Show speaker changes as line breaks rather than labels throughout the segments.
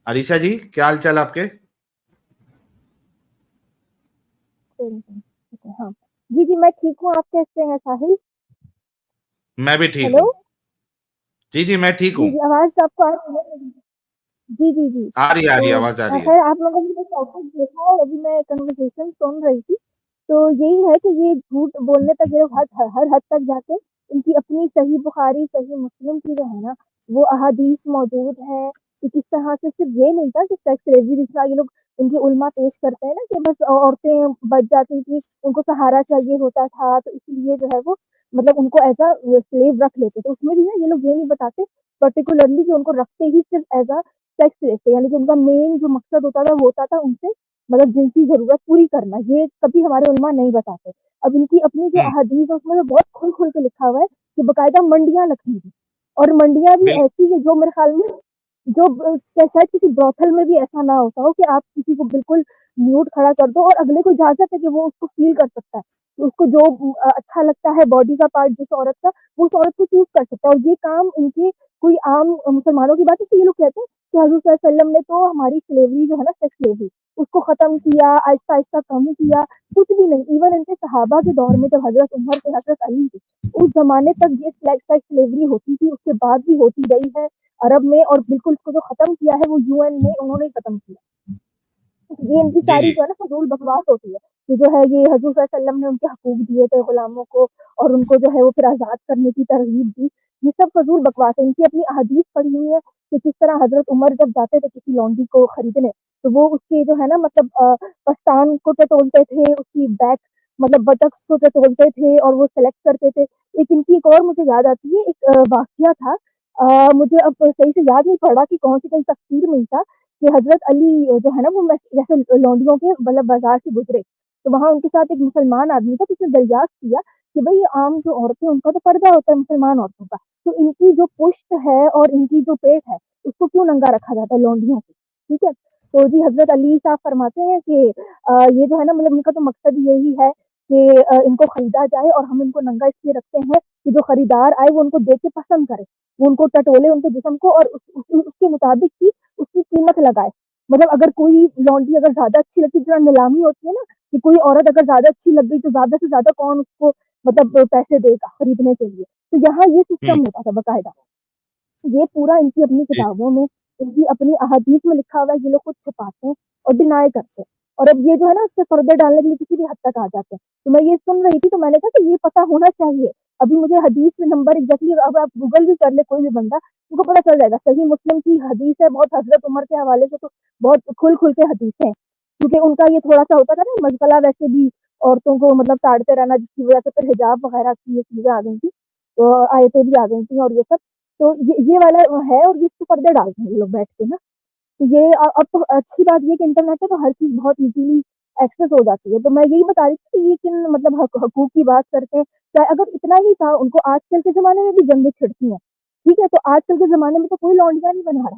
عریشہ جی کیا حال چال آپ کے؟
ہاں جی جی میں ٹھیک ہوں. آپ کیسے ہیں ساحل؟
میں بھی ٹھیک
ہیلو
ہوں. جی جی میں ٹھیک
جی
ہوں.
جی آواز آپ کو آ رہی ہے؟ جی جی جی
آ رہی
تو
آواز آ رہی ہے.
خیر آپ لوگوں نے ٹاپک دیکھا ہے. ابھی میں کنورسیشن سن رہی تھی تو یہی ہے کہ یہ جھوٹ بولنے تک یہ ہر حد تک جا کے ان کی اپنی صحیح بخاری صحیح مسلم کی جو ہے نا وہ احادیث موجود ہے کہ کس طرح سے صرف یہ نہیں تھا کہ سیکس ریزی جس طرح یہ لوگ ان کی علماء پیش کرتے ہیں نا کہ بس عورتیں بچ جاتی تھی ان کو سہارا چاہیے ہوتا تھا تو اس لیے جو ہے وہ مطلب ان کو ایز اے سلیو رکھ لیتے تو اس میں بھی ہے یہ لوگ یہ نہیں بتاتے پرٹیکولرلی کہ ان کو رکھتے ہی صرف ایز اے سیکس لیتے یعنی کہ ان کا مین جو مقصد ہوتا تھا وہ ہوتا تھا ان سے مطلب جنسی ضرورت پوری کرنا. یہ کبھی ہمارے علماء نہیں بتاتے. اب ان کی اپنی جو احادیث ہے اس میں بہت کھل کھل کے لکھا ہوا ہے کہ باقاعدہ منڈیاں لگتی تھی اور منڈیاں بھی ایسی ہے جو میرے خیال میں جو شاید کسی بروتھل میں بھی ایسا نہ ہوتا ہو کہ آپ کسی کو بالکل میوٹ کھڑا کر دو اور اگلے کو اجازت ہے کہ وہ اس کو فیل کر سکتا ہے اس کو جو اچھا لگتا ہے باڈی کا پارٹ جس عورت کا وہ اس عورت کو چوز کر سکتا ہے. اور یہ کام ان کی کوئی عام مسلمانوں کی بات ہے. یہ لوگ کہتے ہیں کہ حضور صلی اللہ علیہ وسلم نے تو ہماری سلیوری جو ہے نا سیکس سلیوری اس کو ختم کیا آہستہ آہستہ کم کیا کچھ بھی نہیں. ایون ان کے صحابہ کے دور میں جب حضرت عمر سے حضرت علی تھی اس زمانے تک یہ سیکس سلیوری ہوتی تھی. اس کے بعد بھی ہوتی رہی ہے عرب میں اور بالکل اس کو جو ختم کیا ہے وہ UN میں انہوں نے ختم کیا. یہ ان کی
جی
ساری
جی
جو ہے نا فضول بکواس ہوتی ہے کہ جو ہے یہ حضور صلی اللہ علیہ وسلم نے ان کے حقوق دیے تھے غلاموں کو اور ان کو جو ہے وہ پھر آزاد کرنے کی ترغیب دی. یہ سب فضول بکواس ہے. ان کی اپنی احادیث پڑھی ہوئی ہے کہ کس طرح حضرت عمر جب جاتے تھے کسی لونڈی کو خریدنے تو وہ اس کے جو ہے نا مطلب پستان کو ٹٹولتے تھے اس کی بیک مطلب بٹکس کو ٹٹولتے تھے اور وہ سلیکٹ کرتے تھے. ایک ان کی ایک اور مجھے یاد آتی ہے ایک واقعہ تھا مجھے اب صحیح سے یاد نہیں پڑ رہا کہ کون سی کہیں تفسیر میں تھا کہ حضرت علی جو ہے نا وہ جیسے لونڈیوں کے مطلب بازار سے گزرے تو وہاں ان کے ساتھ ایک مسلمان آدمی تھا جس نے دریافت کیا کہ بھائی عام جو عورتیں ان کا تو پردہ ہوتا ہے مسلمان عورتوں کا تو ان کی جو پشت ہے اور ان کی جو پیٹ ہے اس کو کیوں ننگا رکھا جاتا ہے لونڈیوں سے. ٹھیک ہے تو جی حضرت علی صاحب فرماتے ہیں کہ یہ جو ہے نا مطلب ان کا تو مقصد یہی ہے کہ ان کو خریدا جائے اور ہم ان کو ننگا اس لیے رکھتے ہیں کہ جو خریدار آئے وہ ان کو دیکھ کے پسند کرے وہ ان کو ٹٹولے ان کے جسم کو اور اس کے مطابق اس کی قیمت لگائے. مطلب اگر کوئی لونڈی اگر زیادہ اچھی لگتی ہے نیلامی ہوتی ہے نا کہ کوئی عورت اگر زیادہ اچھی لگ گئی تو زیادہ سے زیادہ کون اس کو مطلب پیسے دے گا خریدنے کے لیے. تو یہاں یہ سسٹم ہوتا تھا باقاعدہ. یہ پورا ان کی اپنی کتابوں میں ان کی اپنی احادیث میں لکھا ہوا ہے. یہ لوگ خود چھپاتے ہیں اور ڈینائی کرتے ہیں اور اب یہ جو ہے نا اس سے پردے ڈالنے کے لیے کسی بھی حد تک آ جاتے ہیں. تو میں یہ سن رہی تھی تو میں نے کہا کہ یہ پتا ہونا چاہیے. ابھی مجھے حدیث میں نمبر ایگزیکٹلی اب آپ گوگل بھی کر لے کوئی بھی بندہ ان کو پتا چل جائے گا. صحیح مسلم کی حدیث ہے بہت حضرت عمر کے حوالے سے تو بہت کھل کھل کے حدیث ہیں کیونکہ ان کا یہ تھوڑا سا ہوتا تھا نا مشغلہ ویسے بھی عورتوں کو مطلب تاڑتے رہنا جس کی وجہ سے پھر حجاب وغیرہ کی یہ چیزیں آ گئی تھی تو آیتیں بھی آ گئی تھیں اور یہ سب تو یہ والا ہے اور جس کو پردے ڈالتے ہیں یہ لوگ بیٹھ کے نا. تو یہ اب تو اچھی بات یہ کہ انٹرنیٹ ہے تو ہر چیز بہت ایزیلی ایکسیس ہو جاتی ہے. تو میں یہی بتا رہی تھی کہ یہ کن مطلب حقوق کی بات کرتے ہیں چاہے اگر اتنا ہی تھا ان کو آج کل کے زمانے میں بھی جنگیں چھڑتی ہیں. ٹھیک ہے تو آج کل کے زمانے میں تو کوئی لونڈیاں نہیں بنا رہا.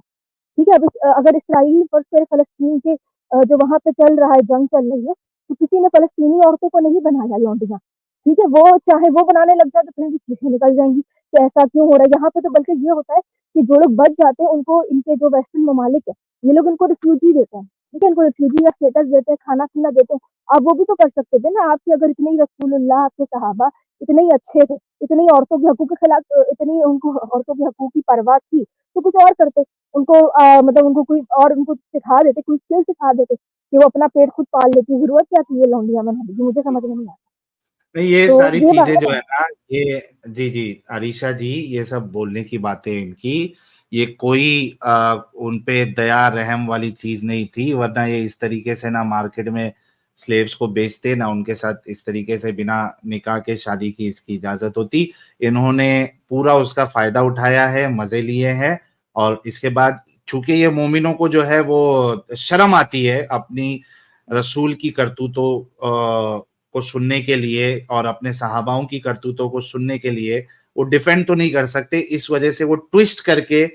ٹھیک ہے اب اگر اسرائیل پر سے فلسطین کے جو وہاں پہ چل رہا ہے جنگ چل رہی ہے تو کسی نے فلسطینی عورتوں کو نہیں بنایا لونڈیاں. ٹھیک ہے وہ چاہے وہ بنانے لگ جائے تو پھر بھی چیزیں نکل جائیں گی کہ ایسا کیوں ہو رہا ہے. یہاں پہ تو بلکہ یہ ہوتا ہے کہ جو لوگ بچ جاتے ہیں ان کو ان کے جو ویسٹرن ممالک ہے یہ لوگ ان کو ریفیوجی دیتے ہیں. ٹھیک ہے ان کو ریفیوجی کا اسٹیٹس دیتے ہیں کھانا پینا دیتے ہیں. آپ وہ بھی تو کر سکتے تھے نا. آپ کے اگر اتنے ہی رسول اللہ آپ کے صحابہ اتنے ہی اچھے تھے اتنی عورتوں کے حقوق کے خلاف اتنی ان کو عورتوں کے حقوق کی پرواہ تھی تو کچھ اور کرتے ان کو مطلب ان کو کوئی اور ان کو سکھا دیتے کوئی اسکل سکھا دیتے کہ وہ اپنا پیٹ خود پال لیتی. ضرورت کیا تھی یہ لونڈیاں بنانے کی مجھے سمجھ میں نہیں آتا.
نہیں یہ
تو
ساری
یہ
چیزیں
بات
جو
ہے
ہے نا یہ جی جی عریشہ جی یہ سب بولنے کی باتیں ان کی یہ کوئی ان پہ دیا رحم والی چیز نہیں تھی ورنہ یہ اس طریقے سے نہ مارکیٹ میں سلیوز کو بیچتے نہ ان کے ساتھ اس طریقے سے بنا نکاح کے شادی کی اس کی اجازت ہوتی. انہوں نے پورا اس کا فائدہ اٹھایا ہے مزے لیے ہیں اور اس کے بعد چونکہ یہ مومنوں کو جو ہے وہ شرم آتی ہے اپنی رسول کی کرتوتوں کو سننے کے لیے اور اپنے صحاباؤں کی کرتوتوں کو سننے کے لیے وہ ڈیفینڈ تو نہیں کر سکتے. اس وجہ سے وہ ٹویسٹ کر کے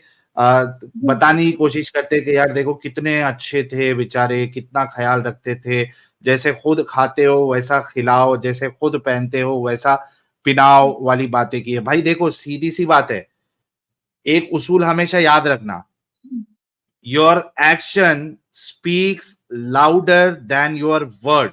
بتانے کی کوشش کرتے کہ یار دیکھو کتنے اچھے تھے بیچارے کتنا خیال رکھتے تھے جیسے خود کھاتے ہو ویسا کھلاؤ جیسے خود پہنتے ہو ویسا پناؤ والی باتیں کی ہے. بھائی دیکھو سیدھی سی بات ہے ایک اصول ہمیشہ یاد رکھنا your action speaks louder than your word.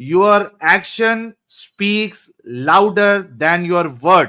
Your action speaks louder than your word.